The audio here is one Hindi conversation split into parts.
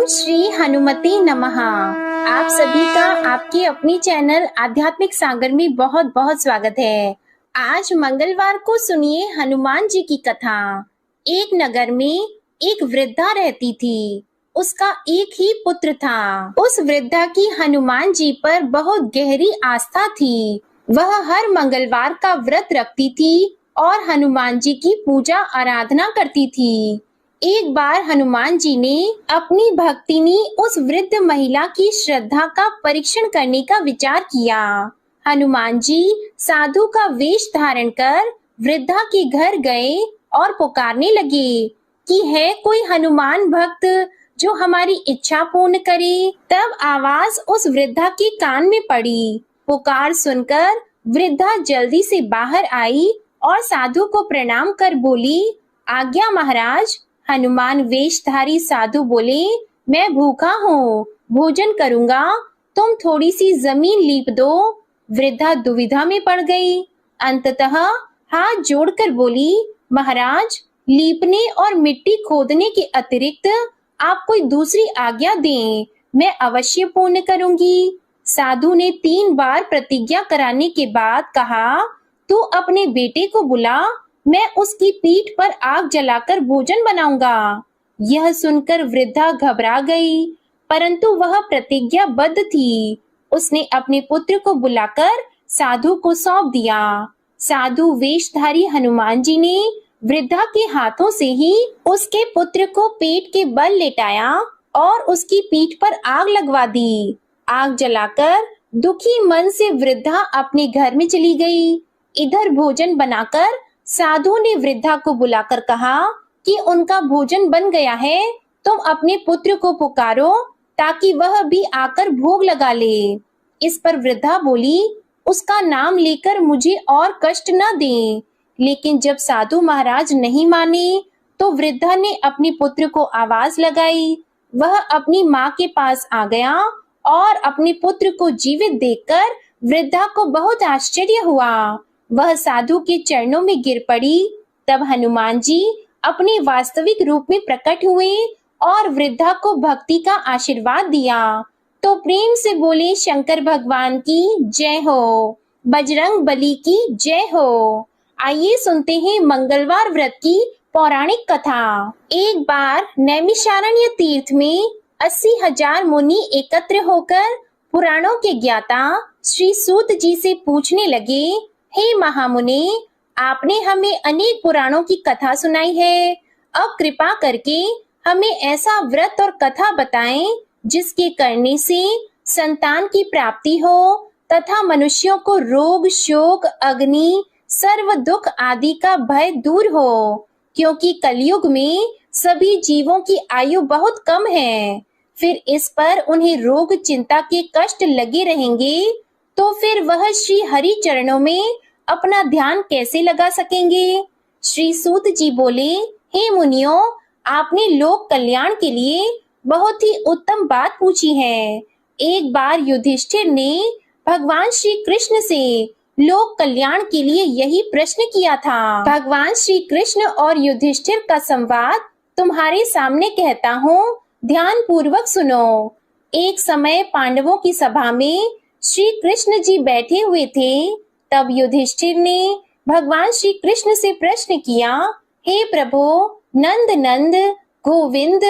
ओम श्री हनुमते नमः। आप सभी का आपके अपनी चैनल आध्यात्मिक सागर में बहुत बहुत स्वागत है। आज मंगलवार को सुनिए हनुमान जी की कथा। एक नगर में एक वृद्धा रहती थी। उसका एक ही पुत्र था। उस वृद्धा की हनुमान जी पर बहुत गहरी आस्था थी। वह हर मंगलवार का व्रत रखती थी और हनुमान जी की पूजा आराधना करती थी। एक बार हनुमान जी ने अपनी भक्तिनी उस वृद्ध महिला की श्रद्धा का परीक्षण करने का विचार किया। हनुमान जी साधु का वेश धारण कर वृद्धा के घर गए और पुकारने लगे कि है कोई हनुमान भक्त जो हमारी इच्छा पूर्ण करे। तब आवाज उस वृद्धा के कान में पड़ी। पुकार सुनकर वृद्धा जल्दी से बाहर आई और साधु को प्रणाम कर बोली, आज्ञा महाराज। हनुमान वेशधारी साधु बोले, मैं भूखा हूँ, भोजन करूँगा, तुम थोड़ी सी जमीन लीप दो। वृद्धा दुविधा में पड़ गई। अंततः हाथ जोड़कर बोली, महाराज, लीपने और मिट्टी खोदने के अतिरिक्त आप कोई दूसरी आज्ञा दें, मैं अवश्य पूर्ण करूंगी। साधु ने 3 बार प्रतिज्ञा कराने के बाद कहा, तू अपने बेटे को बुला, मैं उसकी पीठ पर आग जलाकर भोजन बनाऊंगा। यह सुनकर वृद्धा घबरा गई, परंतु वह प्रतिज्ञाबद्ध थी। उसने अपने पुत्र को बुलाकर साधु को सौंप दिया। साधु वेशधारी हनुमान जी ने वृद्धा के हाथों से ही उसके पुत्र को पेट के बल लेटाया और उसकी पीठ पर आग लगवा दी। आग जलाकर दुखी मन से वृद्धा अपने घर में चली गई। इधर भोजन बनाकर साधु ने वृद्धा को बुलाकर कहा कि उनका भोजन बन गया है, तुम अपने पुत्र को पुकारो ताकि वह भी आकर भोग लगा ले। इस पर वृद्धा बोली, उसका नाम लेकर मुझे और कष्ट न दें। लेकिन जब साधु महाराज नहीं माने तो वृद्धा ने अपने पुत्र को आवाज लगाई। वह अपनी माँ के पास आ गया और अपने पुत्र को जीवित देखकर वृद्धा को बहुत आश्चर्य हुआ। वह साधु के चरणों में गिर पड़ी। तब हनुमान जी अपने वास्तविक रूप में प्रकट हुए और वृद्धा को भक्ति का आशीर्वाद दिया। तो प्रेम से बोले, शंकर भगवान की जय हो, बजरंग बली की जय हो। आइए सुनते हैं मंगलवार व्रत की पौराणिक कथा। एक बार नैमिषारण्य तीर्थ में 80,000 मुनि एकत्र होकर पुराणों के ज्ञाता श्री सूत जी से पूछने लगे, हे महामुनि, आपने हमें अनेक पुराणों की कथा सुनाई है। अब कृपा करके हमें ऐसा व्रत और कथा बताएं जिसके करने से संतान की प्राप्ति हो तथा मनुष्यों को रोग, शोक, अग्नि, सर्व दुख आदि का भय दूर हो, क्योंकि कलयुग में सभी जीवों की आयु बहुत कम है। फिर इस पर उन्हें रोग, चिंता के कष्ट लगे रहेंगे तो फिर वह श्री हरि चरणों में अपना ध्यान कैसे लगा सकेंगे। श्री सूत जी बोले, हे मुनियों, आपने लोक कल्याण के लिए बहुत ही उत्तम बात पूछी है। एक बार युधिष्ठिर ने भगवान श्री कृष्ण से लोक कल्याण के लिए यही प्रश्न किया था। भगवान श्री कृष्ण और युधिष्ठिर का संवाद तुम्हारे सामने कहता हूँ, ध्यान पूर्वक सुनो। एक समय पांडवों की सभा में श्री कृष्ण जी बैठे हुए थे। तब युधिष्ठिर ने भगवान श्री कृष्ण से प्रश्न किया, हे प्रभु, नंद नंद, गोविंद,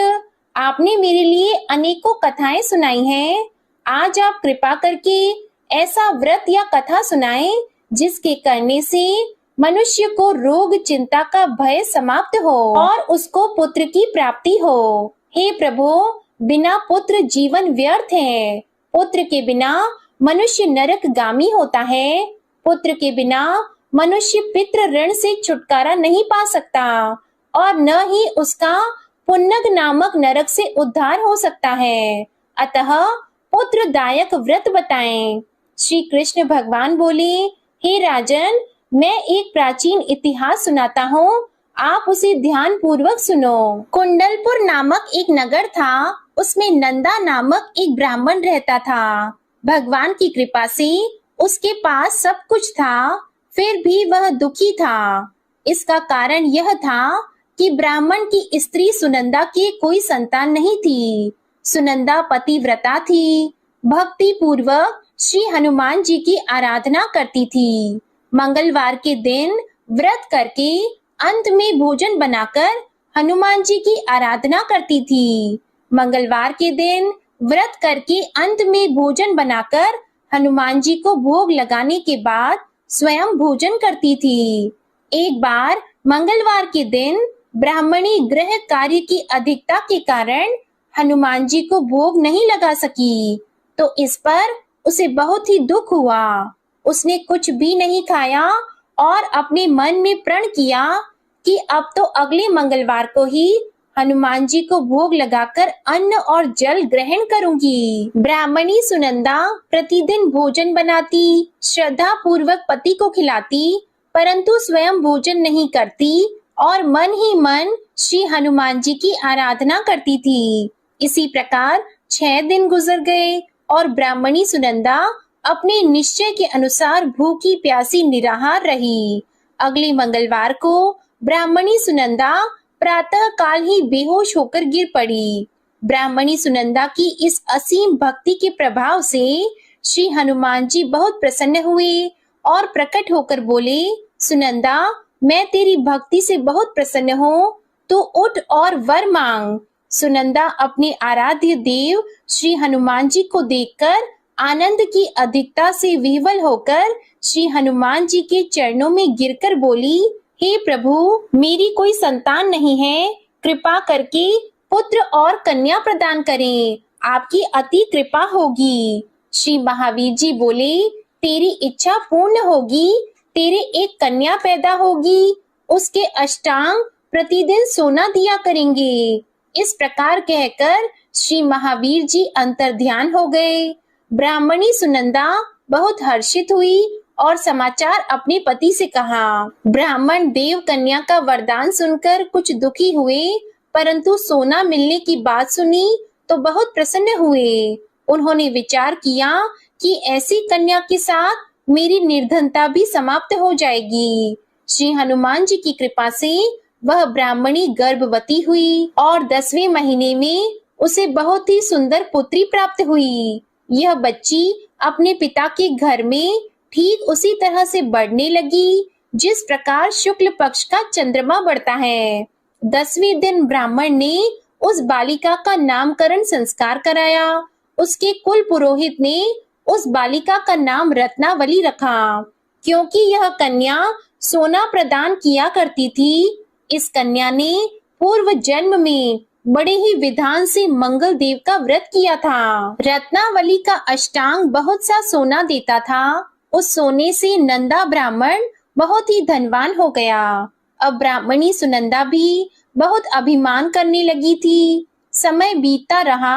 आपने मेरे लिए अनेकों कथाएं सुनाई हैं। आज आप कृपा करके ऐसा व्रत या कथा सुनाएं जिसके करने से मनुष्य को रोग, चिंता का भय समाप्त हो और उसको पुत्र की प्राप्ति हो। हे प्रभु, बिना पुत्र जीवन व्यर्थ है। पुत्र के बिना मनुष्य नरकगामी होता है। पुत्र के बिना मनुष्य पितृ ऋण से छुटकारा नहीं पा सकता और न ही उसका पुन्नग नामक नरक से उद्धार हो सकता है। अतः पुत्रदायक व्रत बताएं। श्री कृष्ण भगवान बोले, हे राजन, मैं एक प्राचीन इतिहास सुनाता हूँ, आप उसे ध्यान पूर्वक सुनो। कुंडलपुर नामक एक नगर था। उसमें नंदा नामक एक ब्राह्मण रहता था। भगवान की कृपा से उसके पास सब कुछ था, फिर भी वह दुखी था। इसका कारण यह था कि ब्राह्मण की स्त्री सुनंदा की कोई संतान नहीं थी। सुनंदा पतिव्रता थी, भक्ति पूर्वक श्री हनुमान जी की आराधना करती थी। मंगलवार के दिन व्रत करके अंत में भोजन बनाकर हनुमान जी की आराधना करती थी। मंगलवार के दिन व्रत करके अंत में भोजन बनाकर हनुमान जी को भोग लगाने के बाद स्वयं भोजन करती थी। एक बार मंगलवार के दिन ब्राह्मणी गृह कार्य की अधिकता के कारण हनुमान जी को भोग नहीं लगा सकी, तो इस पर उसे बहुत ही दुख हुआ। उसने कुछ भी नहीं खाया और अपने मन में प्रण किया कि अब तो अगले मंगलवार को ही हनुमान जी को भोग लगाकर अन्न और जल ग्रहण करूंगी। ब्राह्मणी सुनंदा प्रतिदिन भोजन बनाती, श्रद्धा पूर्वक पति को खिलाती, परंतु स्वयं भोजन नहीं करती और मन ही मन श्री हनुमान जी की आराधना करती थी। इसी प्रकार 6 दिन गुजर गए और ब्राह्मणी सुनंदा अपने निश्चय के अनुसार भूखी प्यासी निराहार रही। अगले मंगलवार को ब्राह्मणी सुनंदा प्रातः काल ही बेहोश होकर गिर पड़ी। ब्राह्मणी सुनंदा की इस असीम भक्ति के प्रभाव से श्री हनुमान जी बहुत प्रसन्न हुए और प्रकट होकर बोले, सुनंदा, मैं तेरी भक्ति से बहुत प्रसन्न हूँ, तू उठ और वर मांग। सुनंदा अपने आराध्य देव श्री हनुमान जी को देखकर आनंद की अधिकता से विह्वल होकर श्री हनुमान जी के चरणों में गिरकर बोली, हे प्रभु, मेरी कोई संतान नहीं है, कृपा करके पुत्र और कन्या प्रदान करें, आपकी अति कृपा होगी। श्री महावीर जी बोले, तेरी इच्छा पूर्ण होगी, तेरे एक कन्या पैदा होगी, उसके अष्टांग प्रतिदिन सोना दिया करेंगे। इस प्रकार कहकर श्री महावीर जी अंतर्ध्यान हो गए। ब्राह्मणी सुनंदा बहुत हर्षित हुई और समाचार अपने पति से कहा। ब्राह्मण देव कन्या का वरदान सुनकर कुछ दुखी हुए, परंतु सोना मिलने की बात सुनी तो बहुत प्रसन्न हुए। उन्होंने विचार किया कि ऐसी कन्या के साथ मेरी निर्धनता भी समाप्त हो जाएगी। श्री हनुमान जी की कृपा से वह ब्राह्मणी गर्भवती हुई और 10वें महीने में उसे बहुत ही सुंदर पुत्री प्राप्त हुई। यह बच्ची अपने पिता के घर में ठीक उसी तरह से बढ़ने लगी जिस प्रकार शुक्ल पक्ष का चंद्रमा बढ़ता है। 10वें दिन ब्राह्मण ने उस बालिका का नामकरण संस्कार कराया। उसके कुल पुरोहित ने उस बालिका का नाम रत्नावली रखा, क्योंकि यह कन्या सोना प्रदान किया करती थी। इस कन्या ने पूर्व जन्म में बड़े ही विधान से मंगल देव का व्रत किया था। रत्नावली का अष्टांग बहुत सा सोना देता था। उस सोने से नंदा ब्राह्मण बहुत ही धनवान हो गया। अब ब्राह्मणी सुनंदा भी बहुत अभिमान करने लगी थी। समय बीतता रहा।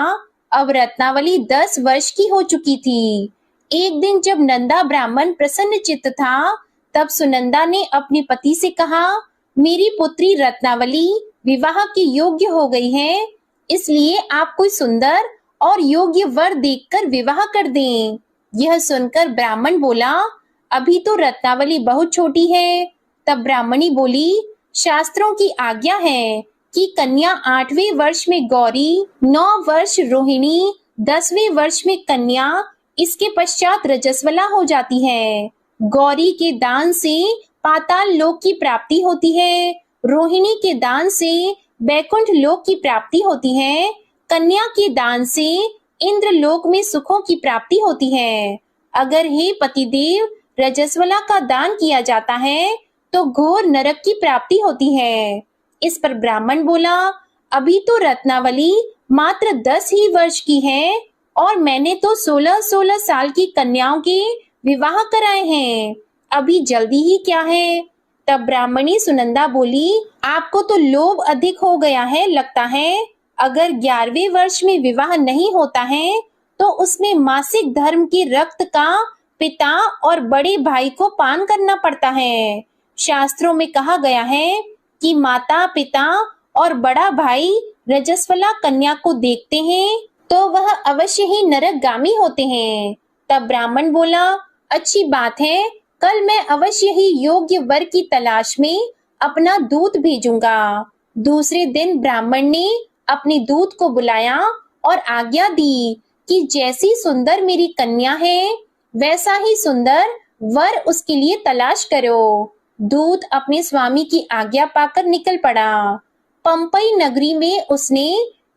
अब रत्नावली 10 वर्ष की हो चुकी थी। एक दिन जब नंदा ब्राह्मण प्रसन्न चित्त था, तब सुनंदा ने अपने पति से कहा, मेरी पुत्री रत्नावली विवाह के योग्य हो गई है, इसलिए आप कोई सुंदर और योग्य वर देखकर विवाह कर दें। यह सुनकर ब्राह्मण बोला, अभी तो रत्नावली बहुत छोटी है। तब ब्राह्मणी बोली, शास्त्रों की आज्ञा है कि कन्या 8वें वर्ष में गौरी, 9 वर्ष रोहिणी, 10वें वर्ष में कन्या, इसके पश्चात रजस्वला हो जाती है। गौरी के दान से पाताल लोक की प्राप्ति होती है, रोहिणी के दान से बैकुंठ लोक की प्राप्ति होती है, कन्या के दान से इंद्र लोक में सुखों की प्राप्ति होती है। अगर हे पतिदेव रजस्वला का दान किया जाता है तो घोर नरक की प्राप्ति होती है। इस पर ब्राह्मण बोला, अभी तो रत्नावली मात्र 10 ही वर्ष की है और मैंने तो 16-16 साल की कन्याओं के विवाह कराए हैं, अभी जल्दी ही क्या है। तब ब्राह्मणी सुनंदा बोली, आपको तो लोभ अधिक हो गया है लगता है। अगर 11वें वर्ष में विवाह नहीं होता है तो उसमें मासिक धर्म के रक्त का पिता और बड़े भाई को पान करना पड़ता है। शास्त्रों में कहा गया है कि माता, पिता और बड़ा भाई रजस्वला कन्या को देखते हैं तो वह अवश्य ही नरकगामी होते हैं। तब ब्राह्मण बोला, अच्छी बात है, कल मैं अवश्य ही योग्य वर की तलाश में अपना दूत भेजूंगा। दूसरे दिन ब्राह्मण ने अपने दूत को बुलाया और आज्ञा दी कि जैसी सुंदर मेरी कन्या है वैसा ही सुंदर वर उसके लिए तलाश करो। दूत अपने स्वामी की आज्ञा पाकर निकल पड़ा। पंपई नगरी में उसने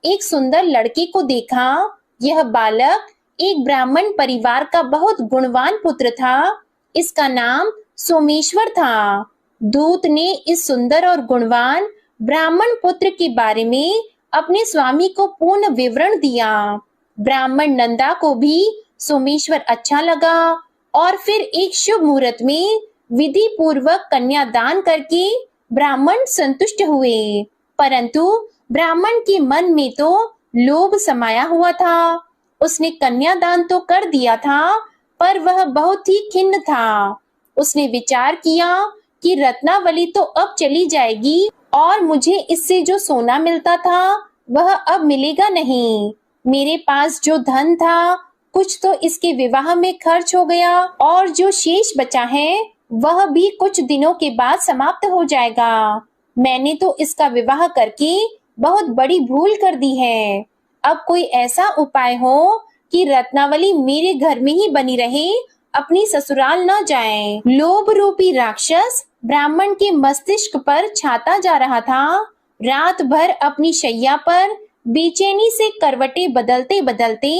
एक सुंदर लड़के को देखा। यह बालक एक ब्राह्मण परिवार का बहुत गुणवान पुत्र था। इसका नाम सोमेश्वर था। दूत ने इस सुंदर और गुणवान ब्राह्मण पुत्र के बारे में अपने स्वामी को पूर्ण विवरण दिया। ब्राह्मण नंदा को भी सोमेश्वर अच्छा लगा और फिर एक शुभ मुहूर्त में विधि पूर्वक कन्यादान करके ब्राह्मण संतुष्ट हुए। परंतु ब्राह्मण के मन में तो लोभ समाया हुआ था। उसने कन्यादान तो कर दिया था, पर वह बहुत ही खिन्न था। उसने विचार किया कि रत्नावली तो अब चली जाएगी और मुझे इससे जो सोना मिलता था वह अब मिलेगा नहीं। मेरे पास जो धन था कुछ तो इसके विवाह में खर्च हो गया और जो शेष बचा है वह भी कुछ दिनों के बाद समाप्त हो जाएगा। मैंने तो इसका विवाह करके बहुत बड़ी भूल कर दी है। अब कोई ऐसा उपाय हो कि रत्नावली मेरे घर में ही बनी रहे, अपनी ससुराल न जाए। लोभ रूपी राक्षस ब्राह्मण के मस्तिष्क पर छाता जा रहा था। रात भर अपनी शैया पर बेचैनी से करवटें बदलते बदलते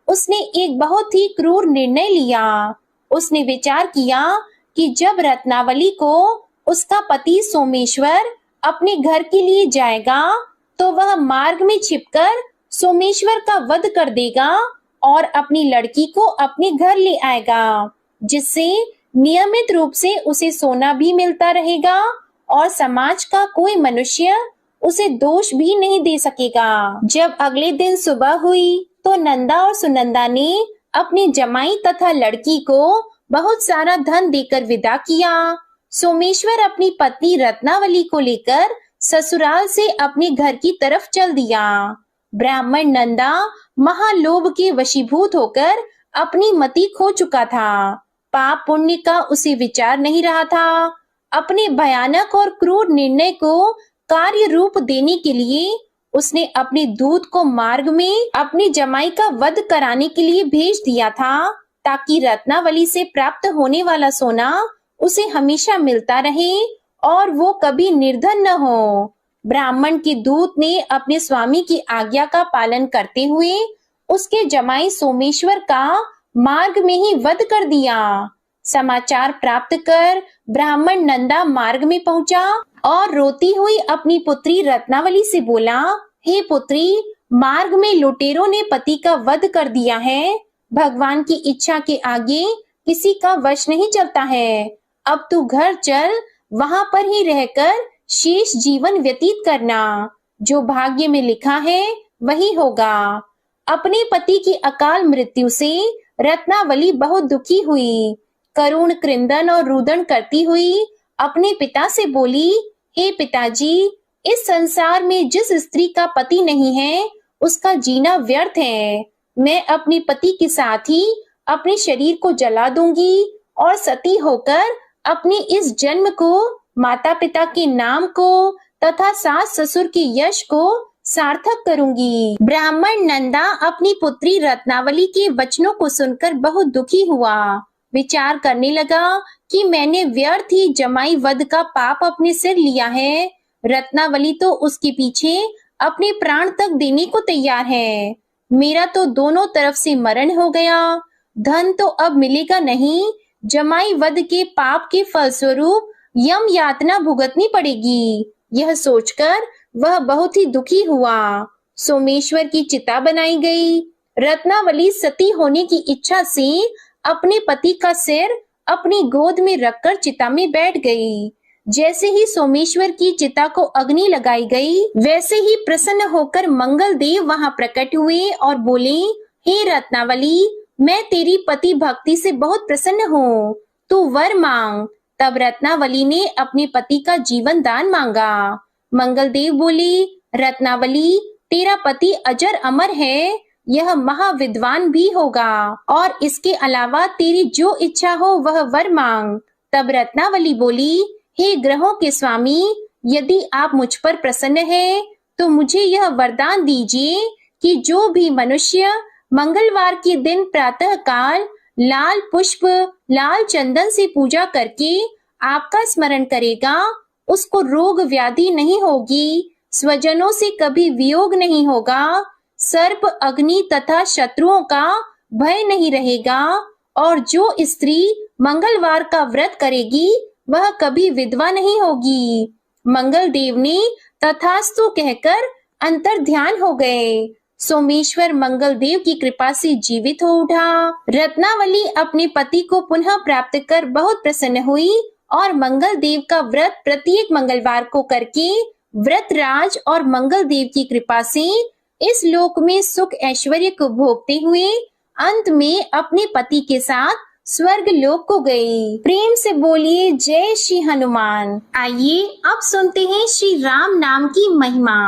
उसने एक बहुत ही क्रूर निर्णय लिया। उसने विचार किया कि जब रत्नावली को उसका पति सोमेश्वर अपने घर के लिए जाएगा तो वह मार्ग में छिपकर सोमेश्वर का वध कर देगा और अपनी लड़की को अपने घर ले आएगा, जिससे नियमित रूप से उसे सोना भी मिलता रहेगा और समाज का कोई मनुष्य उसे दोष भी नहीं दे सकेगा। जब अगले दिन सुबह हुई तो नंदा और सुनंदा ने अपने जमाई तथा लड़की को बहुत सारा धन देकर विदा किया। सोमेश्वर अपनी पत्नी रत्नावली को लेकर ससुराल से अपने घर की तरफ चल दिया। ब्राह्मण नंदा महालोभ के वशीभूत होकर अपनी मति खो चुका था। पाप पुण्य का उसे विचार नहीं रहा था। अपने भयानक और क्रूर निर्णय को कार्य रूप देने के लिए उसने अपने दूत को मार्ग में अपनी जमाई का वध कराने के लिए भेज दिया था, ताकि रत्नावली से प्राप्त होने वाला सोना उसे हमेशा मिलता रहे और वो कभी निर्धन न हो। ब्राह्मण के दूत ने अपने स्वामी की आज्ञा का पालन करते हुए उसके जमाई सोमेश्वर का मार्ग में ही वध कर दिया। समाचार प्राप्त कर ब्राह्मण नंदा मार्ग में पहुंचा और रोती हुई अपनी पुत्री रत्नावली से बोला, हे पुत्री, मार्ग में लुटेरों ने पति का वध कर दिया है। भगवान की इच्छा के आगे किसी का वश नहीं चलता है। अब तू घर चल, वहां पर ही रहकर शेष जीवन व्यतीत करना। जो भाग्य में लिखा है वही होगा। अपने पति की अकाल मृत्यु से रत्नावली बहुत दुखी हुई। करुण क्रंदन और रुदन करती हुई अपने पिता से बोली, हे पिताजी, इस संसार में जिस स्त्री का पति नहीं है उसका जीना व्यर्थ है। मैं अपने पति के साथ ही अपने शरीर को जला दूंगी और सती होकर अपने इस जन्म को, माता पिता के नाम को तथा सास ससुर के यश को सार्थक करूंगी। ब्राह्मण नंदा अपनी पुत्री रत्नावली के वचनों को सुनकर बहुत दुखी हुआ। विचार करने लगा कि मैंने व्यर्थ ही जमाई वध का पाप अपने सिर लिया है। रत्नावली तो उसके पीछे अपने प्राण तक देने को तैयार है। मेरा तो दोनों तरफ से मरण हो गया। धन तो अब मिलेगा नहीं। जमाई वध के पाप के फलस्वरूप यम यातना भुगतनी पड़ेगी। यह सोचकर वह बहुत ही दुखी हुआ। सोमेश्वर की चिता बनाई गई। रत्नावली सती होने की इच्छा से अपने पति का सिर अपनी गोद में रखकर चिता में बैठ गई। जैसे ही सोमेश्वर की चिता को अग्नि लगाई गई, वैसे ही प्रसन्न होकर मंगल देव वहां प्रकट हुए और बोले, हे रत्नावली, मैं तेरी पति भक्ति से बहुत प्रसन्न हूँ, तू वर मांग। तब रत्नावली ने अपने पति का जीवन दान मांगा। मंगल देव बोले, रत्नावली, तेरा पति अजर अमर है, यह महाविद्वान भी होगा और इसके अलावा तेरी जो इच्छा हो वह वर मांग। तब रत्नावली बोली, हे ग्रहों के स्वामी, यदि आप मुझ पर प्रसन्न हैं तो मुझे यह वरदान दीजिए कि जो भी मनुष्य मंगलवार के दिन प्रातः काल लाल पुष्प, लाल चंदन से पूजा करके आपका स्मरण करेगा, उसको रोग व्याधि नहीं होगी, स्वजनों से कभी वियोग नहीं होगा, सर्प, अग्नि तथा शत्रुओं का भय नहीं रहेगा। और जो स्त्री मंगलवार का व्रत करेगी वह कभी विधवा नहीं होगी। मंगल देव ने तथास्तु कहकर अंतर ध्यान हो गए। सोमेश्वर मंगल देव की कृपा से जीवित हो उठा। रत्नावली अपने पति को पुनः प्राप्त कर बहुत प्रसन्न हुई और मंगल देव का व्रत प्रत्येक मंगलवार को करके व्रतराज और मंगल देव की कृपा से इस लोक में सुख ऐश्वर्य को भोगते हुए अंत में अपने पति के साथ स्वर्ग लोक को गई। प्रेम से बोलिए जय श्री हनुमान। आइए अब सुनते हैं श्री राम नाम की महिमा।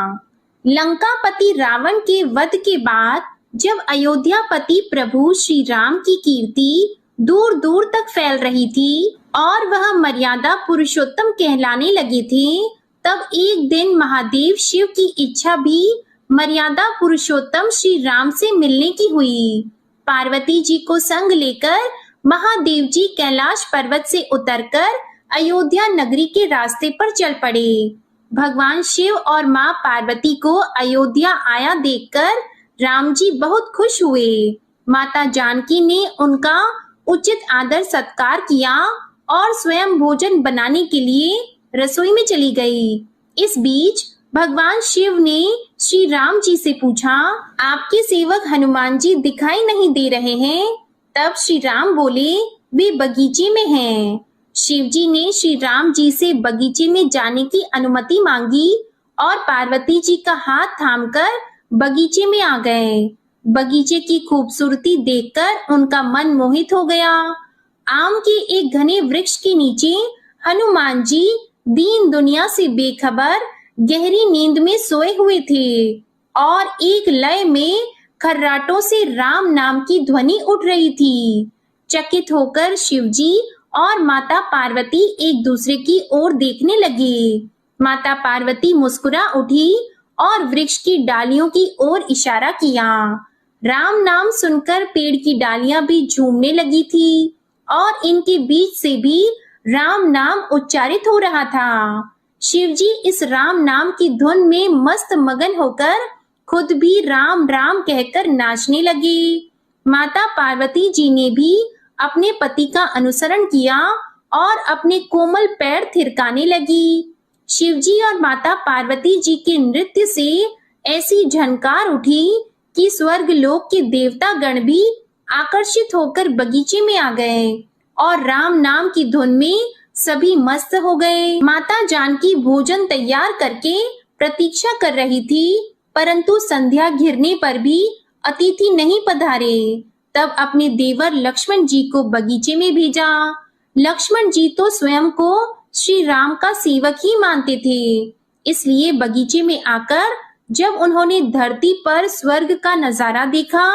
लंकापति रावण के वध के बाद जब अयोध्यापति प्रभु श्री राम की कीर्ति दूर दूर तक फैल रही थी और वह मर्यादा पुरुषोत्तम कहलाने लगे थे, तब एक दिन महादेव शिव की इच्छा भी मर्यादा पुरुषोत्तम श्री राम से मिलने की हुई। पार्वती जी को संग लेकर महादेव जी कैलाश पर्वत से उतरकर अयोध्या नगरी के रास्ते पर चल पड़े। भगवान शिव और माँ पार्वती को अयोध्या आया देखकर राम जी बहुत खुश हुए। माता जानकी ने उनका उचित आदर सत्कार किया और स्वयं भोजन बनाने के लिए रसोई में चली गई। इस बीच भगवान शिव ने श्री राम जी से पूछा, आपके सेवक हनुमान जी दिखाई नहीं दे रहे हैं। तब श्री राम बोले, वे बगीचे में हैं। शिव जी ने श्री राम जी से बगीचे में जाने की अनुमति मांगी और पार्वती जी का हाथ थामकर बगीचे में आ गए। बगीचे की खूबसूरती देखकर उनका मन मोहित हो गया। आम के एक घने वृक्ष के नीचे हनुमान जी दीन दुनिया से बेखबर गहरी नींद में सोए हुए थे और एक लय में खर्राटों से राम नाम की ध्वनि उठ रही थी। चकित होकर शिवजी और माता पार्वती एक दूसरे की ओर देखने लगे। माता पार्वती मुस्कुरा उठी और वृक्ष की डालियों की ओर इशारा किया। राम नाम सुनकर पेड़ की डालियां भी झूमने लगी थी और इनके बीच से भी राम नाम उच्चारित हो रहा था। शिवजी इस राम नाम की धुन में मस्त मगन होकर खुद भी राम राम कहकर नाचने लगे। माता पार्वती जी ने भी अपने पति का अनुसरण किया और अपने कोमल पैर थिरकाने लगी। शिवजी और माता पार्वती जी के नृत्य से ऐसी झनकार उठी कि स्वर्ग लोक के देवता गण भी आकर्षित होकर बगीचे में आ गए और राम नाम की धुन में सभी मस्त हो गए। माता जानकी भोजन तैयार करके प्रतीक्षा कर रही थी, परंतु संध्या घिरने पर भी अतिथि नहीं पधारे। तब अपने देवर लक्ष्मण जी को बगीचे में भेजा। लक्ष्मण जी तो स्वयं को श्री राम का सेवक ही मानते थे, इसलिए बगीचे में आकर जब उन्होंने धरती पर स्वर्ग का नजारा देखा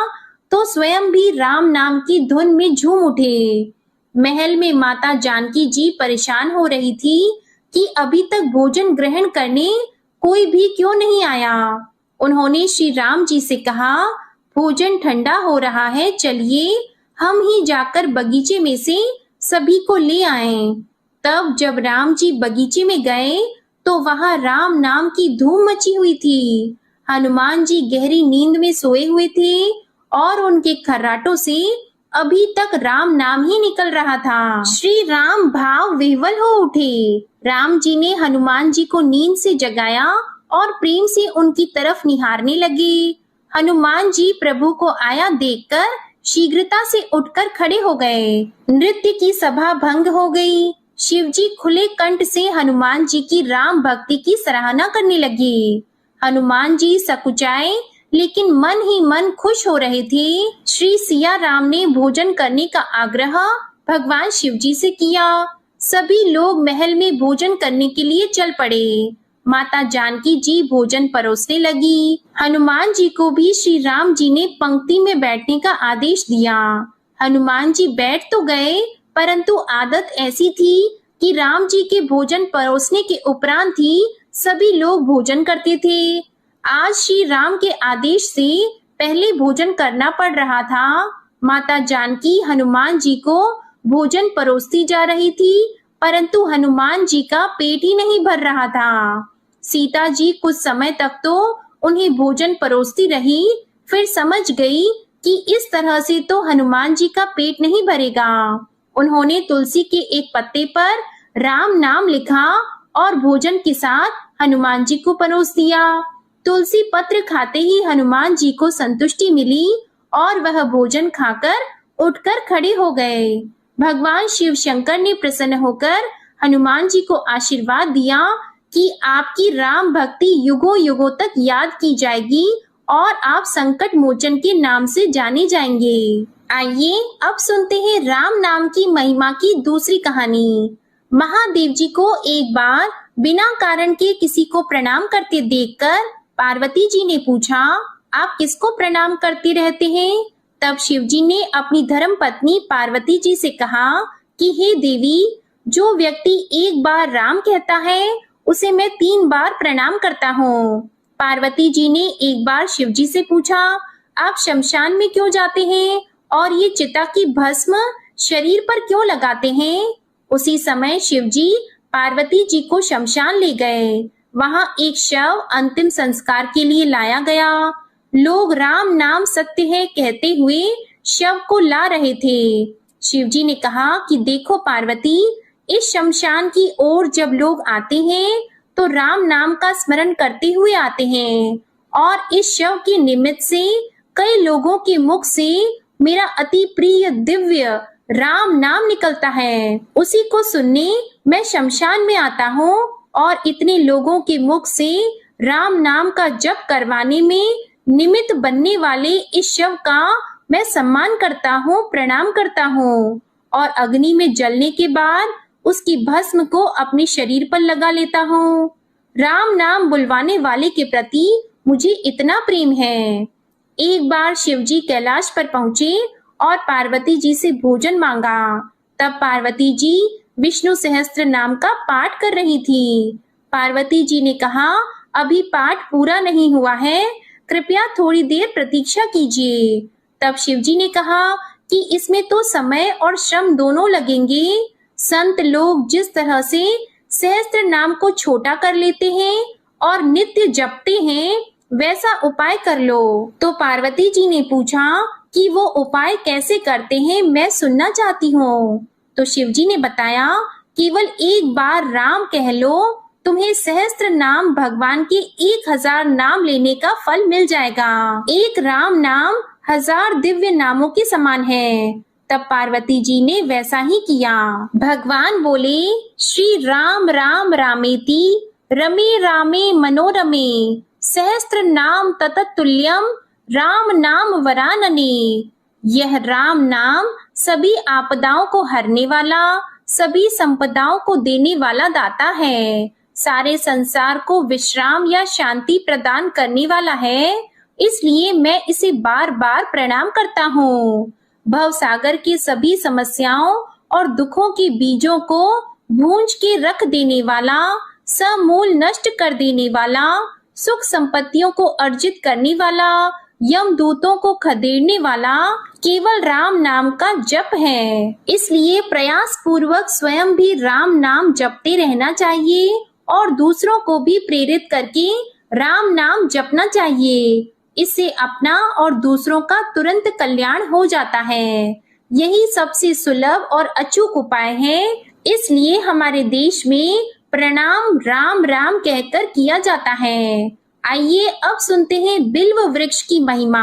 तो स्वयं भी राम नाम की धुन में झूम उठे। महल में माता जानकी जी परेशान हो रही थी कि अभी तक भोजन ग्रहण करने कोई भी क्यों नहीं आया। उन्होंने श्री राम जी से कहा, भोजन ठंडा हो रहा है, चलिए हम ही जाकर बगीचे में से सभी को ले आएं। तब जब राम जी बगीचे में गए तो वहां राम नाम की धूम मची हुई थी। हनुमान जी गहरी नींद में सोए हुए थे और उनके खर्राटों से अभी तक राम नाम ही निकल रहा था। श्री राम भाव विह्वल हो उठे। राम जी ने हनुमान जी को नींद से जगाया और प्रेम से उनकी तरफ निहारने लगे। हनुमान जी प्रभु को आया देखकर शीघ्रता से उठकर खड़े हो गए। नृत्य की सभा भंग हो गई। शिव जी खुले कंठ से हनुमान जी की राम भक्ति की सराहना करने लगे। हनुमान जी सकुचाए लेकिन मन ही मन खुश हो रहे थे। श्री सिया राम ने भोजन करने का आग्रह भगवान शिव जी से किया। सभी लोग महल में भोजन करने के लिए चल पड़े। माता जानकी जी भोजन परोसने लगी। हनुमान जी को भी श्री राम जी ने पंक्ति में बैठने का आदेश दिया। हनुमान जी बैठ तो गए, परंतु आदत ऐसी थी कि राम जी के भोजन परोसने के उपरांत ही सभी लोग भोजन करते थे। आज श्री राम के आदेश से पहले भोजन करना पड़ रहा था। माता जानकी हनुमान जी को भोजन परोसती जा रही थी, परंतु हनुमान जी का पेट ही नहीं भर रहा था। सीता जी कुछ समय तक तो उन्हें भोजन परोसती रही, फिर समझ गई कि इस तरह से तो हनुमान जी का पेट नहीं भरेगा। उन्होंने तुलसी के एक पत्ते पर राम नाम लिखा और भोजन के साथ हनुमान जी को परोस दिया। तुलसी पत्र खाते ही हनुमान जी को संतुष्टि मिली और वह भोजन खाकर उठकर खड़े हो गए। भगवान शिव शंकर ने प्रसन्न होकर हनुमान जी को आशीर्वाद दिया कि आपकी राम भक्ति युगों युगों तक याद की जाएगी और आप संकट मोचन के नाम से जाने जाएंगे। आइए अब सुनते हैं राम नाम की महिमा की दूसरी कहानी। महादेव जी को एक बार बिना कारण के किसी को प्रणाम करते देखकर पार्वती जी ने पूछा, आप किसको प्रणाम करते रहते हैं? तब शिव जी ने अपनी धर्म पत्नी पार्वती जी से कहा कि हे देवी, जो व्यक्ति एक बार राम कहता है उसे मैं 3 बार प्रणाम करता हूँ। पार्वती जी ने एक बार शिव जी से पूछा, आप शमशान में क्यों जाते हैं और ये चिता की भस्म शरीर पर क्यों लगाते हैं? उसी समय शिव जी पार्वती जी को शमशान ले गए। वहां एक शव अंतिम संस्कार के लिए लाया गया। लोग राम नाम सत्य है कहते हुए शव को ला रहे थे। शिव जी ने कहा कि देखो पार्वती, इस शमशान की ओर जब लोग आते हैं तो राम नाम का स्मरण करते हुए आते हैं और इस शव के निमित्त से कई लोगों के मुख से मेरा अति प्रिय दिव्य राम नाम निकलता है। उसी को सुनने मैं शमशान में आता हूँ और इतने लोगों के मुख से राम नाम का जप करवाने में निमित्त बनने वाले इस शव का मैं सम्मान करता हूँ, प्रणाम करता हूँ और अग्नि में जलने के बाद उसकी भस्म को अपने शरीर पर लगा लेता हूँ। राम नाम बुलवाने वाले के प्रति मुझे इतना प्रेम है। एक बार शिव जी कैलाश पर पहुंचे और पार्वती जी से भोजन मांगा। तब पार्वती जी विष्णु सहस्त्र नाम का पाठ कर रही थी। पार्वती जी ने कहा, अभी पाठ पूरा नहीं हुआ है, कृपया थोड़ी देर प्रतीक्षा कीजिए। तब शिव जी ने कहा कि इसमें तो समय और श्रम दोनों लगेंगे। संत लोग जिस तरह से सहस्त्र नाम को छोटा कर लेते हैं और नित्य जपते हैं, वैसा उपाय कर लो। तो पार्वती जी ने पूछा कि वो उपाय कैसे करते हैं, मैं सुनना चाहती हूँ। तो शिव जी ने बताया, केवल एक बार राम कह लो, तुम्हें सहस्त्र नाम भगवान के 1000 नाम लेने का फल मिल जाएगा। एक राम नाम 1000 दिव्य नामों के समान है। तब पार्वती जी ने वैसा ही किया। भगवान बोले, श्री राम राम रामेति रमे रामे मनोरमे सहस्त्र नाम तततुल्यम राम नाम वरानने। यह राम नाम सभी आपदाओं को हरने वाला, सभी संपदाओं को देने वाला दाता है, सारे संसार को विश्राम या शांति प्रदान करने वाला है। इसलिए मैं इसे बार बार प्रणाम करता हूँ। भव सागर की सभी समस्याओं और दुखों के बीजों को भूंज के रख देने वाला, समूल नष्ट कर देने वाला, सुख संपत्तियों को अर्जित करने वाला, यमदूतों को खदेड़ने वाला केवल राम नाम का जप है। इसलिए प्रयास पूर्वक स्वयं भी राम नाम जपते रहना चाहिए और दूसरों को भी प्रेरित करके राम नाम जपना चाहिए। इससे अपना और दूसरों का तुरंत कल्याण हो जाता है। यही सबसे सुलभ और अचूक उपाय है। इसलिए हमारे देश में प्रणाम राम राम कहकर किया जाता है। आइए अब सुनते हैं बिल्व वृक्ष की महिमा।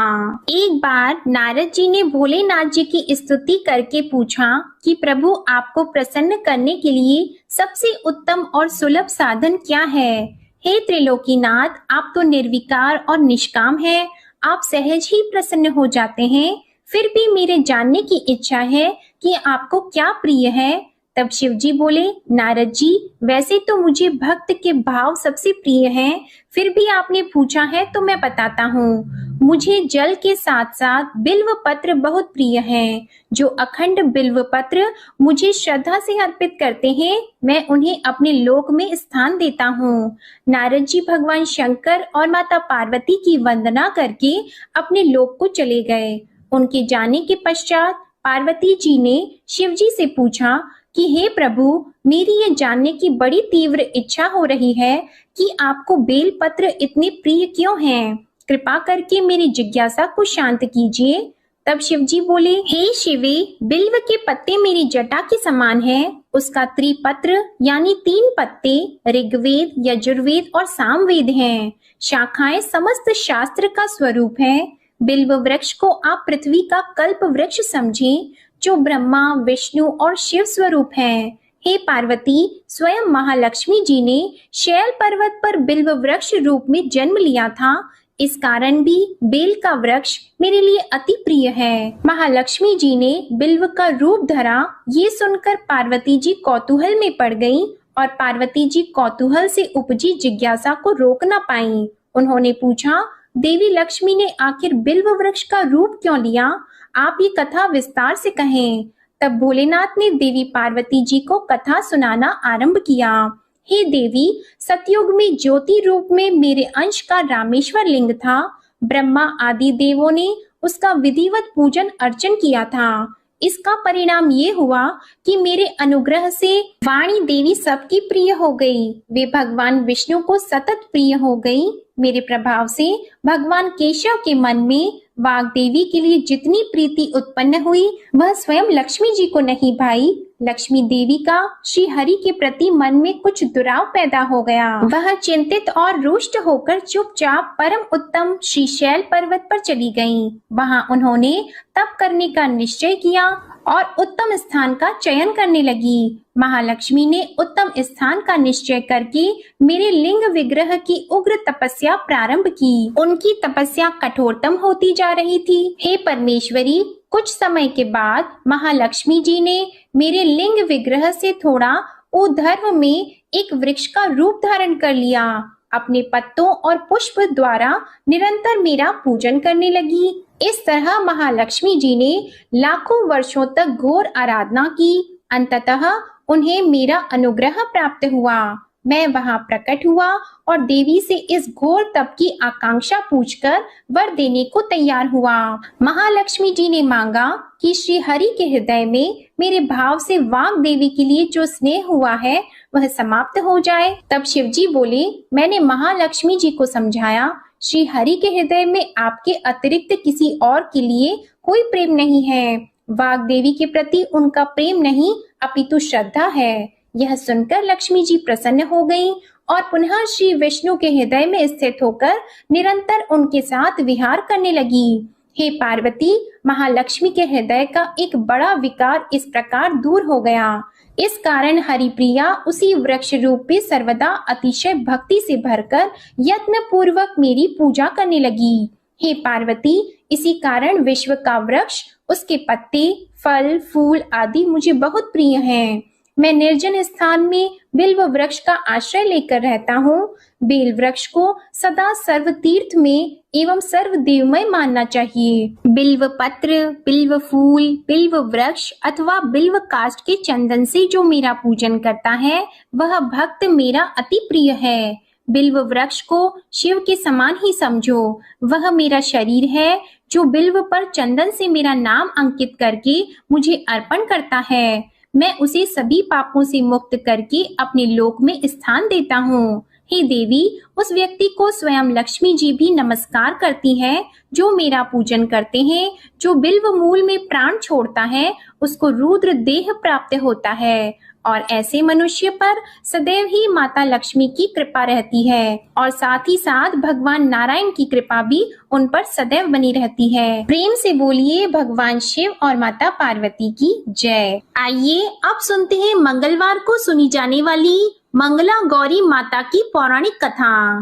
एक बार नारद जी ने भोलेनाथ जी की स्तुति करके पूछा कि प्रभु, आपको प्रसन्न करने के लिए सबसे उत्तम और सुलभ साधन क्या है? हे त्रिलोकीनाथ, आप तो निर्विकार और निष्काम हैं, आप सहज ही प्रसन्न हो जाते हैं। फिर भी मेरे जानने की इच्छा है कि आपको क्या प्रिय है। तब शिव जी बोले, नारद जी, वैसे तो मुझे भक्त के भाव सबसे प्रिय हैं, फिर भी आपने पूछा है तो मैं बताता हूँ। मुझे जल के साथ साथ बिल्व पत्र बहुत प्रिय हैं। जो अखंड बिल्व पत्र मुझे श्रद्धा से अर्पित करते हैं, मैं उन्हें अपने लोक में स्थान देता हूँ। नारद जी भगवान शंकर और माता पार्वती की वंदना करके अपने लोक को चले गए। उनके जाने के पश्चात पार्वती जी ने शिव जी से पूछा कि हे प्रभु, मेरी ये जानने की बड़ी तीव्र इच्छा हो रही है कि आपको बेल पत्र इतने प्रिय क्यों हैं? कृपा करके मेरी जिज्ञासा को शांत कीजिए। तब शिव जी बोले, हे शिवे, बिल्व के पत्ते मेरी जटा के समान हैं। उसका त्रिपत्र यानी 3 पत्ते ऋग्वेद, यजुर्वेद और सामवेद हैं। शाखाएं समस्त शास्त्र का स्वरूप है। बिल्व वृक्ष को आप पृथ्वी का कल्प वृक्ष समझें, जो ब्रह्मा, विष्णु और शिव स्वरूप है। हे पार्वती, स्वयं महालक्ष्मी जी ने शैल पर्वत पर बिल्व वृक्ष रूप में जन्म लिया था। इस कारण भी बेल का वृक्ष मेरे लिए अति प्रिय है। महालक्ष्मी जी ने बिल्व का रूप धरा, ये सुनकर पार्वती जी कौतूहल में पड़ गईं और पार्वती जी कौतूहल से उपजी जिज्ञासा को रोक न पाईं। उन्होंने पूछा, देवी लक्ष्मी ने आखिर बिल्व वृक्ष का रूप क्यों लिया? आप ये कथा विस्तार से कहें। तब भोलेनाथ ने देवी पार्वती जी को कथा सुनाना आरंभ किया। हे देवी, सतयुग में ज्योति रूप में मेरे अंश का रामेश्वर लिंग था। ब्रह्मा आदि देवों ने उसका विधिवत पूजन अर्चन किया था। इसका परिणाम ये हुआ कि मेरे अनुग्रह से वाणी देवी सबकी प्रिय हो गई। वे भगवान विष्णु को सतत प्रिय हो गई। मेरे प्रभाव से भगवान केशव के मन में वाग देवी के लिए जितनी प्रीति उत्पन्न हुई, वह स्वयं लक्ष्मी जी को नहीं भाई। लक्ष्मी देवी का श्री हरि के प्रति मन में कुछ दुराव पैदा हो गया। वह चिंतित और रुष्ट होकर चुपचाप परम उत्तम श्री शैल पर्वत पर चली गईं। वहां उन्होंने तप करने का निश्चय किया और उत्तम स्थान का चयन करने लगी। महालक्ष्मी ने उत्तम स्थान का निश्चय करके मेरे लिंग विग्रह की उग्र तपस्या प्रारंभ की। उनकी तपस्या कठोरतम होती जा रही थी। हे परमेश्वरी, कुछ समय के बाद महालक्ष्मी जी ने मेरे लिंग विग्रह से थोड़ा ऊर्ध्व में एक वृक्ष का रूप धारण कर लिया। अपने पत्तों और पुष्प द्वारा निरंतर मेरा पूजन करने लगी। इस तरह महालक्ष्मी जी ने लाखों वर्षों तक घोर आराधना की। अंततः उन्हें मेरा अनुग्रह प्राप्त हुआ। मैं वहां प्रकट हुआ और देवी से इस घोर तप की आकांक्षा पूछकर वर देने को तैयार हुआ। महालक्ष्मी जी ने मांगा कि श्री हरि के हृदय में मेरे भाव से वाग देवी के लिए जो स्नेह हुआ है वह समाप्त हो जाए। तब शिव जी बोले, मैंने महालक्ष्मी जी को समझाया, श्री हरि के हृदय में आपके अतिरिक्त किसी और के लिए कोई प्रेम नहीं है। वाग देवी के प्रति उनका प्रेम नहीं अपितु श्रद्धा है। यह सुनकर लक्ष्मी जी प्रसन्न हो गईं और पुनः श्री विष्णु के हृदय में स्थित होकर निरंतर उनके साथ विहार करने लगी। हे पार्वती, महालक्ष्मी के हृदय का एक बड़ा विकार इस प्रकार दूर हो गया। इस कारण हरिप्रिया उसी वृक्ष रूप में सर्वदा अतिशय भक्ति से भरकर यत्न पूर्वक मेरी पूजा करने लगी। हे पार्वती, इसी कारण विश्व का वृक्ष, उसके पत्ते, फल, फूल आदि मुझे बहुत प्रिय हैं। मैं निर्जन स्थान में बिल्व वृक्ष का आश्रय लेकर रहता हूँ। बेल वृक्ष को सदा सर्व तीर्थ में एवं सर्व देवमय मानना चाहिए। बिल्व पत्र, बिल्व फूल, बिल्व वृक्ष अथवा बिल्व काष्ठ के चंदन से जो मेरा पूजन करता है वह भक्त मेरा अति प्रिय है। बिल्व वृक्ष को शिव के समान ही समझो। वह मेरा शरीर है जो बिल्व पर चंदन से मेरा नाम अंकित करके मुझे अर्पण करता है। मैं उसे सभी पापों से मुक्त करके अपने लोक में स्थान देता हूँ। हे देवी, उस व्यक्ति को स्वयं लक्ष्मी जी भी नमस्कार करती है जो मेरा पूजन करते हैं। जो बिल्व मूल में प्राण छोड़ता है उसको रुद्र देह प्राप्त होता है और ऐसे मनुष्य पर सदैव ही माता लक्ष्मी की कृपा रहती है और साथ ही साथ भगवान नारायण की कृपा भी उन पर सदैव बनी रहती है। प्रेम से बोलिए भगवान शिव और माता पार्वती की जय। आइए अब सुनते हैं मंगलवार को सुनी जाने वाली मंगला गौरी माता की पौराणिक कथा।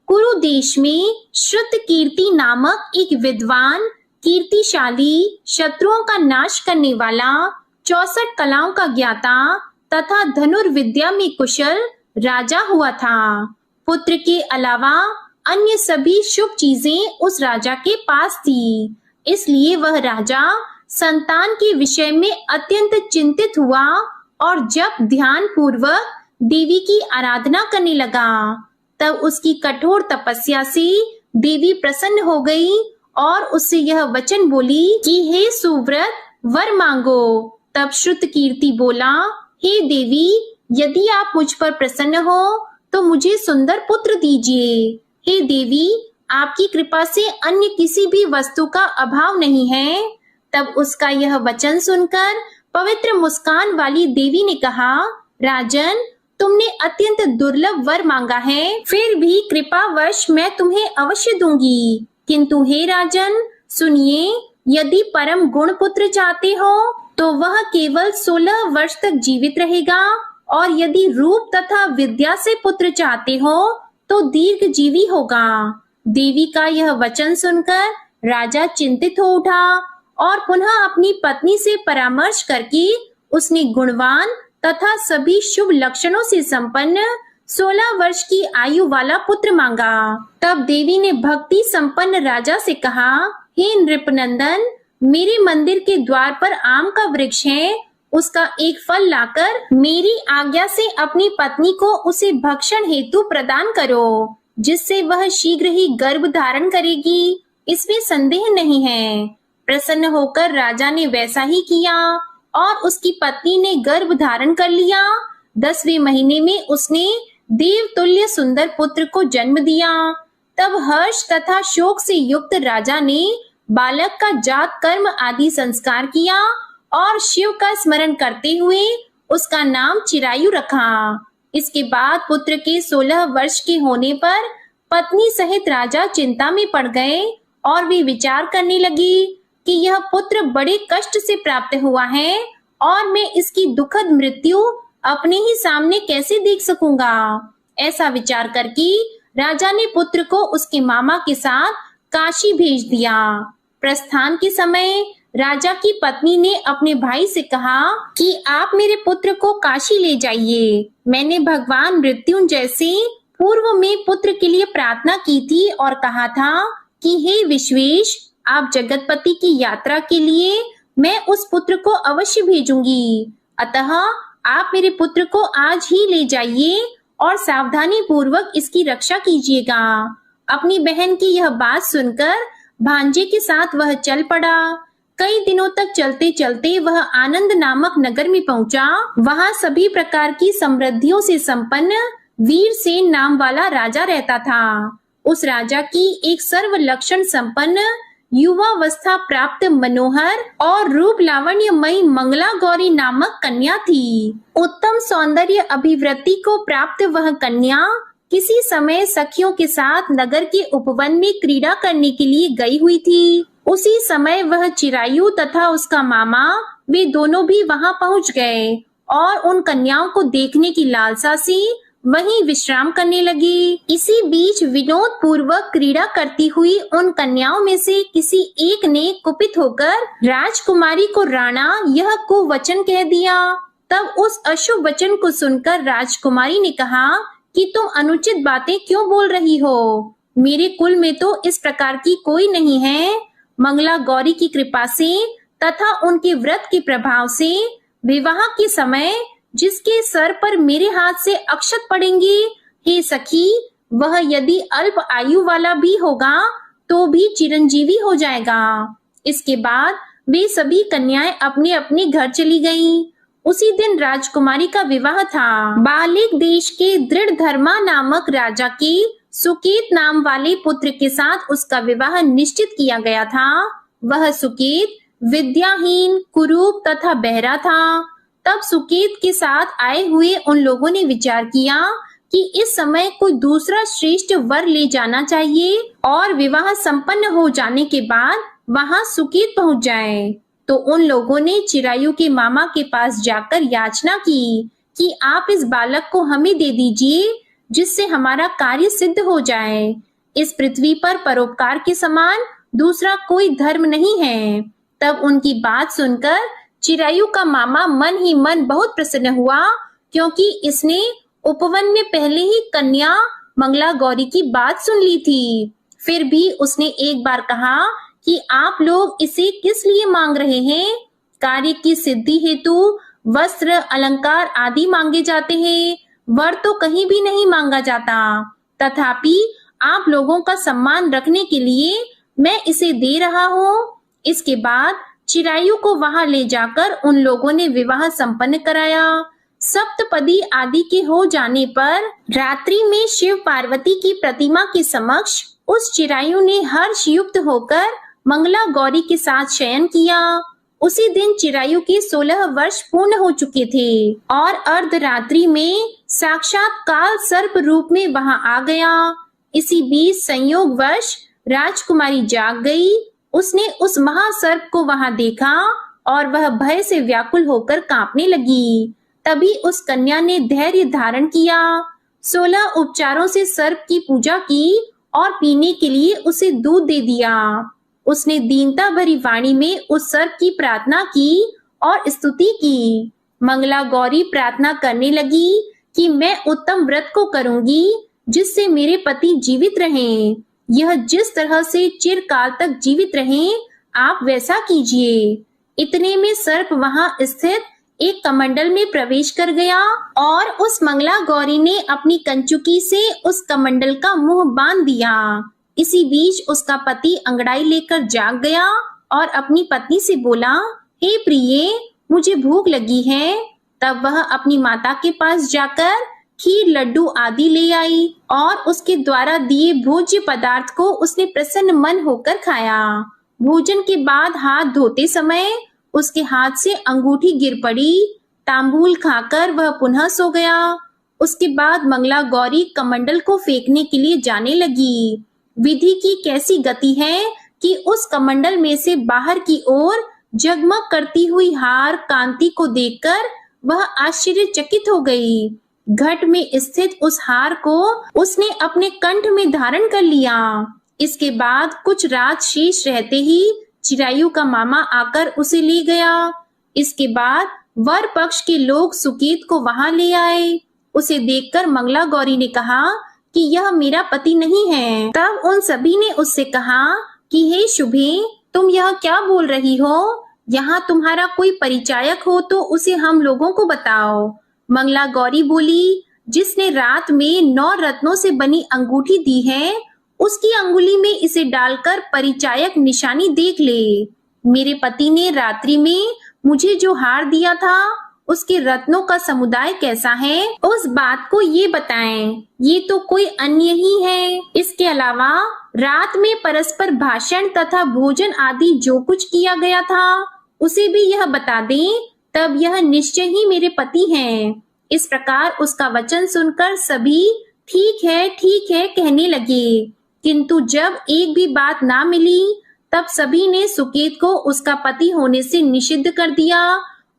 कुरु देश में श्रुत कीर्ति नामक एक विद्वान, कीर्तिशाली, शत्रुओं का नाश करने वाला, 64 कलाओं का ज्ञाता तथा धनुर्विद्या में कुशल राजा हुआ था। पुत्र के अलावा अन्य सभी शुभ चीजें उस राजा के पास थी। इसलिए वह राजा संतान के विषय में अत्यंत चिंतित हुआ और जब ध्यान पूर्वक देवी की आराधना करने लगा, तब उसकी कठोर तपस्या से देवी प्रसन्न हो गई और उससे यह वचन बोली कि हे सुव्रत, वर मांगो। तब श्रुतकीर्ति बोला, हे देवी, यदि आप मुझ पर प्रसन्न हो तो मुझे सुंदर पुत्र दीजिए। हे देवी, आपकी कृपा से अन्य किसी भी वस्तु का अभाव नहीं है। तब उसका यह वचन सुनकर पवित्र मुस्कान वाली देवी ने कहा, राजन, तुमने अत्यंत दुर्लभ वर मांगा है, फिर भी कृपावश मैं तुम्हें अवश्य दूंगी। किंतु हे राजन, सुनिए, यदि परम गुण पुत्र चाहते हो तो वह केवल 16 वर्ष तक जीवित रहेगा, और यदि रूप तथा विद्या से पुत्र चाहते हो तो दीर्घ जीवी होगा। देवी का यह वचन सुनकर राजा चिंतित हो उठा और पुनः अपनी पत्नी से परामर्श करके उसने गुणवान तथा सभी शुभ लक्षणों से संपन्न 16 वर्ष की आयु वाला पुत्र मांगा। तब देवी ने भक्ति संपन्न राजा से कहा, हे नृपनंदन, मेरे मंदिर के द्वार पर आम का वृक्ष है, उसका एक फल लाकर मेरी आज्ञा से अपनी पत्नी को उसे भक्षण हेतु प्रदान करो, जिससे वह शीघ्र ही गर्भ धारण करेगी, इसमें संदेह नहीं है। प्रसन्न होकर राजा ने वैसा ही किया और उसकी पत्नी ने गर्भ धारण कर लिया। 10वें महीने में उसने देवतुल्य सुंदर पुत्र को जन्म दिया। तब हर्ष तथा शोक से युक्त राजा ने बालक का जात कर्म आदि संस्कार किया और शिव का स्मरण करते हुए उसका नाम चिरायु रखा। इसके बाद पुत्र के 16 वर्ष के होने पर पत्नी सहित राजा चिंता में पड़ गए और वे विचार करने लगी कि यह पुत्र बड़े कष्ट से प्राप्त हुआ है और मैं इसकी दुखद मृत्यु अपने ही सामने कैसे देख सकूंगा। ऐसा विचार करके राजा ने पुत्र को उसके मामा के साथ काशी भेज दिया। प्रस्थान के समय राजा की पत्नी ने अपने भाई से कहा कि आप मेरे पुत्र को काशी ले जाइए। मैंने भगवान मृत्युंजय से पूर्व में पुत्र के लिए प्रार्थना की थी और कहा था कि हे विश्वेश, आप जगतपति की यात्रा के लिए मैं उस पुत्र को अवश्य भेजूंगी। अतः आप मेरे पुत्र को आज ही ले जाइए और सावधानी पूर्वक इसकी रक्षा कीजिएगा। अपनी बहन की यह बात सुनकर भांजे के साथ वह चल पड़ा। कई दिनों तक चलते चलते वह आनंद नामक नगर में पहुंचा। वहां सभी प्रकार की समृद्धियों से संपन्न वीरसेन नाम वाला राजा रहता था। उस राजा की एक सर्व लक्षण संपन्न युवावस्था प्राप्त मनोहर और रूप लावण्यमयी मंगला गौरी नामक कन्या थी। उत्तम सौंदर्य अभिवृद्धि को प्राप्त वह कन्या किसी समय सखियों के साथ नगर के उपवन में क्रीड़ा करने के लिए गई हुई थी। उसी समय वह चिरायु तथा उसका मामा वे दोनों भी वहां पहुंच गए और उन कन्याओं को देखने की लालसा से वहीं विश्राम करने लगी। इसी बीच विनोद पूर्वक क्रीड़ा करती हुई उन कन्याओं में से किसी एक ने कुपित होकर राजकुमारी को राणा यह कुवचन कह दिया। तब उस अशुभ वचन को सुनकर राजकुमारी ने कहा कि तुम अनुचित बातें क्यों बोल रही हो? मेरे कुल में तो इस प्रकार की कोई नहीं है। मंगला गौरी की कृपा से तथा उनके व्रत के प्रभाव से विवाह के समय जिसके सर पर मेरे हाथ से अक्षत पड़ेंगे, हे सखी, वह यदि अल्प आयु वाला भी होगा तो भी चिरंजीवी हो जाएगा। इसके बाद वे सभी कन्याएं अपने अपने घर चली गईं। उसी दिन राजकुमारी का विवाह था। बालिक देश के दृढ़ धर्मा नामक राजा के सुकेत नाम वाले पुत्र के साथ उसका विवाह निश्चित किया गया था। वह सुकेत विद्याहीन, कुरूप तथा बहरा था। तब सुकेत के साथ आए हुए उन लोगों ने विचार किया कि इस समय कोई दूसरा श्रेष्ठ वर ले जाना चाहिए और विवाह संपन्न हो जाने के बाद वहां सुकेत पहुंच जाए। तो उन लोगों ने चिरायु के मामा के पास जाकर याचना की कि आप इस बालक को हमें दे दीजिए, जिससे हमारा कार्य सिद्ध हो जाए। इस पृथ्वी पर परोपकार के समान दूसरा कोई धर्म नहीं है। तब उनकी बात सुनकर चिरायु का मामा मन ही मन बहुत प्रसन्न हुआ, क्योंकि इसने उपवन में पहले ही कन्या मंगला गौरी की बात सुन ली थी। फिर भी उसने एक बार कहा कि आप लोग इसे किस लिए मांग रहे हैं? कार्य की सिद्धि हेतु वस्त्र, अलंकार आदि मांगे जाते हैं, वर तो कहीं भी नहीं मांगा जाता। तथापि आप लोगों का सम्मान रखने के लिए मैं इसे दे रहा हूँ। इसके बाद चिरायु को वहां ले जाकर उन लोगों ने विवाह संपन्न कराया। सप्तपदी आदि के हो जाने पर रात्रि में शिव पार्वती की प्रतिमा के समक्ष उस चिरायु ने हर्ष युक्त होकर मंगला गौरी के साथ शयन किया। उसी दिन चिरायु के 16 वर्ष पूर्ण हो चुके थे और अर्धरात्रि में साक्षात काल सर्प रूप में वहां आ गया। इसी बीच संयोगवश राजकुमारी जाग गई। उसने उस महासर्प को वहां देखा और वह भय से व्याकुल होकर कांपने लगी। तभी उस कन्या ने धैर्य धारण किया, 16 उपचारों से सर्प की पूजा की और पीने के लिए उसे दूध दे दिया। उसने दीनता भरी वाणी में उस सर्प की प्रार्थना की और स्तुति की। मंगला गौरी प्रार्थना करने लगी कि मैं उत्तम व्रत को करूंगी जिससे मेरे पति जीवित रहें। यह जिस तरह से चिरकाल तक जीवित रहें, आप वैसा कीजिए। इतने में सर्प वहां स्थित एक कमंडल में प्रवेश कर गया और उस मंगला गौरी ने अपनी कंचुकी से उस कमंडल का मुंह बांध दिया। इसी बीच उसका पति अंगड़ाई लेकर जाग गया और अपनी पत्नी से बोला, हे प्रिये, मुझे भूख लगी है। तब वह अपनी माता के पास जाकर खीर, लड्डू आदि ले आई और उसके द्वारा दिए भोज्य पदार्थ को उसने प्रसन्न मन होकर खाया। भोजन के बाद हाथ धोते समय उसके हाथ से अंगूठी गिर पड़ी। तांबूल खाकर वह पुनः सो गया। उसके बाद मंगला गौरी कमंडल को फेंकने के लिए जाने लगी। विधि की कैसी गति है कि उस कमंडल में से बाहर की ओर जगमग करती हुई हार कांति को देखकर वह आश्चर्यचकित हो गई। घट में स्थित उस हार को उसने अपने कंठ में धारण कर लिया। इसके बाद कुछ रात शेष रहते ही चिरायु का मामा आकर उसे ले गया। इसके बाद वर पक्ष के लोग सुकेत को वहां ले आए। उसे देखकर मंगला गौरी ने कहा कि यह मेरा पति नहीं है। तब उन सभी ने उससे कहा कि हे शुभे, तुम यह क्या बोल रही हो? यहाँ तुम्हारा कोई परिचायक हो तो उसे हम लोगों को बताओ। मंगला गौरी बोली, जिसने रात में 9 रत्नों से बनी अंगूठी दी है, उसकी अंगुली में इसे डालकर परिचायक निशानी देख ले। मेरे पति ने रात्रि में मुझे जो हार दिया था, उसके रत्नों का समुदाय कैसा है, उस बात को ये बताएं। ये तो कोई अन्य ही है। इसके अलावा रात में परस्पर भाषण तथा भोजन आदि जो कुछ किया गया था, उसे भी यह बता दें, तब यह निश्चय ही मेरे पति हैं। इस प्रकार उसका वचन सुनकर सभी ठीक है कहने लगे, किंतु जब एक भी बात ना मिली, तब सभी ने सुकेत को उसका पति होने से निषिद्ध कर दिया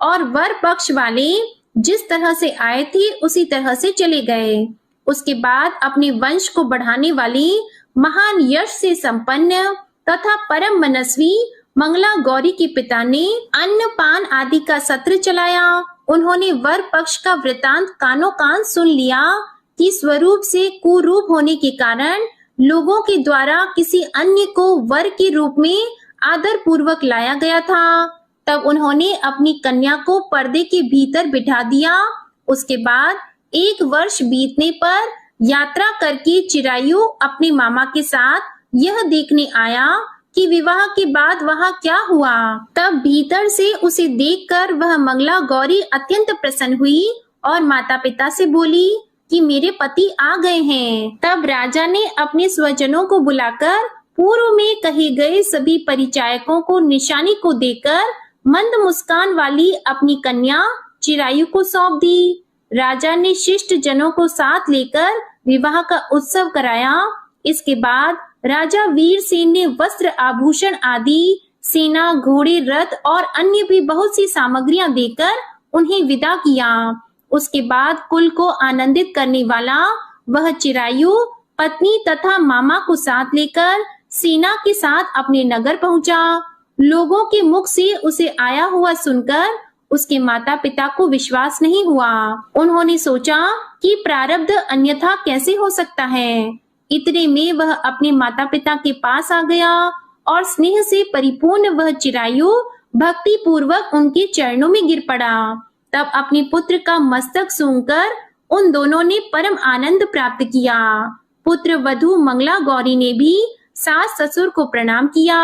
और वर पक्ष वाले जिस तरह से आए थे उसी तरह से चले गए। उसके बाद अपने वंश को बढ़ाने वाली महान यश से संपन्न तथा परम मनस्वी मंगला गौरी के पिता ने अन्न पान आदि का सत्र चलाया। उन्होंने वर पक्ष का वृतांत कानो कान सुन लिया कि स्वरूप से कुरूप होने के कारण लोगों के द्वारा किसी अन्य को वर के रूप में आदर पूर्वक लाया गया था। तब उन्होंने अपनी कन्या को पर्दे के भीतर बिठा दिया। उसके बाद 1 वर्ष बीतने पर यात्रा करके चिरायु अपने मामा के साथ यह देखने आया कि विवाह के बाद वहां क्या हुआ। तब भीतर से उसे देखकर वह मंगला गौरी अत्यंत प्रसन्न हुई और माता पिता से बोली कि मेरे पति आ गए हैं। तब राजा ने अपने स्वजनों को बुलाकर पूर्व में कहे गए सभी परिचायकों को निशानी को देकर मंद मुस्कान वाली अपनी कन्या चिरायु को सौंप दी। राजा ने शिष्ट जनों को साथ लेकर विवाह का उत्सव कराया। इसके बाद राजा वीरसेन ने वस्त्र, आभूषण आदि, सेना, घोड़े, रथ और अन्य भी बहुत सी सामग्रियां देकर उन्हें विदा किया। उसके बाद कुल को आनंदित करने वाला वह चिरायु पत्नी तथा मामा को साथ लेकर सेना के साथ अपने नगर पहुंचा। लोगों के मुख से उसे आया हुआ सुनकर उसके माता पिता को विश्वास नहीं हुआ। उन्होंने सोचा कि प्रारब्ध अन्यथा कैसे हो सकता है। इतने में वह अपने माता पिता के पास आ गया और स्नेह से परिपूर्ण वह चिरायु भक्ति पूर्वक उनके चरणों में गिर पड़ा। तब अपने पुत्र का मस्तक सूंघकर उन दोनों ने परम आनंद प्राप्त किया। पुत्र वधू मंगला गौरी ने भी सास ससुर को प्रणाम किया।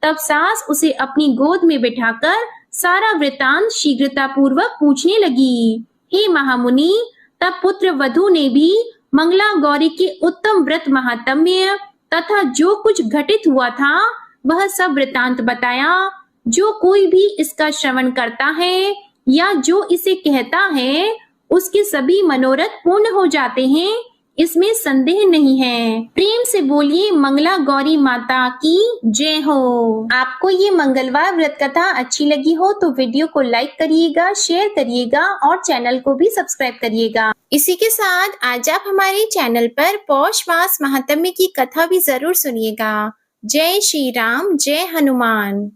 तब सास उसे अपनी गोद में बिठाकर सारा वृतांत शीघ्रता पूर्वक पूछने लगी। हे महामुनि, तब पुत्र वधू ने भी मंगला गौरी के उत्तम व्रत महात्म्य तथा जो कुछ घटित हुआ था वह सब वृतांत बताया। जो कोई भी इसका श्रवण करता है या जो इसे कहता है उसके सभी मनोरथ पूर्ण हो जाते हैं, इसमें संदेह नहीं है। प्रेम से बोलिए मंगला गौरी माता की जय हो। आपको ये मंगलवार व्रत कथा अच्छी लगी हो तो वीडियो को लाइक करिएगा, शेयर करिएगा और चैनल को भी सब्सक्राइब करिएगा। इसी के साथ आज आप हमारे चैनल पर पौष मास महात्म्य की कथा भी जरूर सुनिएगा। जय श्री राम, जय हनुमान।